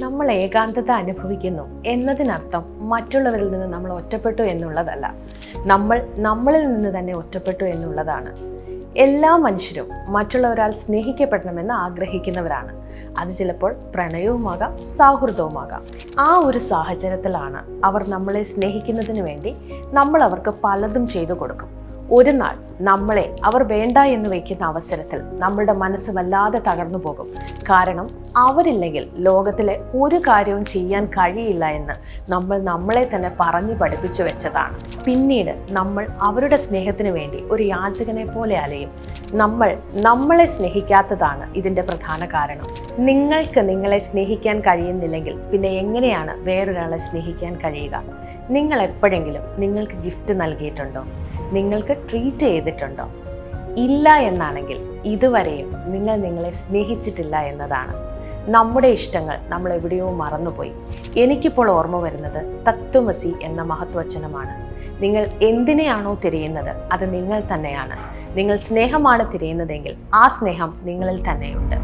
നമ്മൾ ഏകാന്തത അനുഭവിക്കുന്നു എന്നതിനർത്ഥം മറ്റുള്ളവരിൽ നിന്ന് നമ്മൾ ഒറ്റപ്പെട്ടു എന്നുള്ളതല്ല. നമ്മൾ നമ്മളിൽ നിന്ന് തന്നെ ഒറ്റപ്പെട്ടു എന്നുള്ളതാണ്. എല്ലാ മനുഷ്യരും മറ്റുള്ളവരാൽ സ്നേഹിക്കപ്പെടണമെന്ന് ആഗ്രഹിക്കുന്നവരാണ്. അത് ചിലപ്പോൾ പ്രണയവുമാകാം, സൗഹൃദവുമാകാം. ആ ഒരു സാഹചര്യത്തിലാണ് അവർ നമ്മളെ സ്നേഹിക്കുന്നതിന് വേണ്ടി നമ്മൾ അവർക്ക് പലതും ചെയ്തു കൊടുക്കും. ഒരു നാൾ നമ്മളെ അവർ വേണ്ട എന്ന് വയ്ക്കുന്ന അവസരത്തിൽ നമ്മളുടെ മനസ്സ് വല്ലാതെ തകർന്നു പോകും. കാരണം അവരില്ലെങ്കിൽ ലോകത്തിലെ ഒരു കാര്യവും ചെയ്യാൻ കഴിയില്ല എന്ന് നമ്മൾ നമ്മളെ തന്നെ പറഞ്ഞു പഠിപ്പിച്ചു വെച്ചതാണ്. പിന്നീട് നമ്മൾ അവരുടെ സ്നേഹത്തിന് വേണ്ടി ഒരു യാചകനെ പോലെ അലയും. നമ്മളെ സ്നേഹിക്കാത്തതാണ് ഇതിൻ്റെ പ്രധാന കാരണം. നിങ്ങൾക്ക് നിങ്ങളെ സ്നേഹിക്കാൻ കഴിയുന്നില്ലെങ്കിൽ പിന്നെ എങ്ങനെയാണ് വേറൊരാളെ സ്നേഹിക്കാൻ കഴിയുക? നിങ്ങൾ എപ്പോഴെങ്കിലും നിങ്ങൾക്ക് ഗിഫ്റ്റ് നൽകിയിട്ടുണ്ടോ? നിങ്ങൾക്ക് ട്രീറ്റ് ചെയ്തിട്ടുണ്ടോ? ഇല്ല എന്നാണെങ്കിൽ ഇതുവരെയും നിങ്ങൾ നിങ്ങളെ സ്നേഹിച്ചിട്ടില്ല എന്നതാണ്. നമ്മുടെ ഇഷ്ടങ്ങൾ നമ്മൾ എവിടെയോ മറന്നുപോയി. എനിക്കിപ്പോൾ ഓർമ്മ വരുന്നത് തത്വമസി എന്ന മഹത്വചനമാണ്. നിങ്ങൾ എന്തിനെയാണോ തിരയുന്നത് അത് നിങ്ങൾ തന്നെയാണ്. നിങ്ങൾ സ്നേഹമാണ് തിരയുന്നതെങ്കിൽ ആ സ്നേഹം നിങ്ങളിൽ തന്നെയുണ്ട്.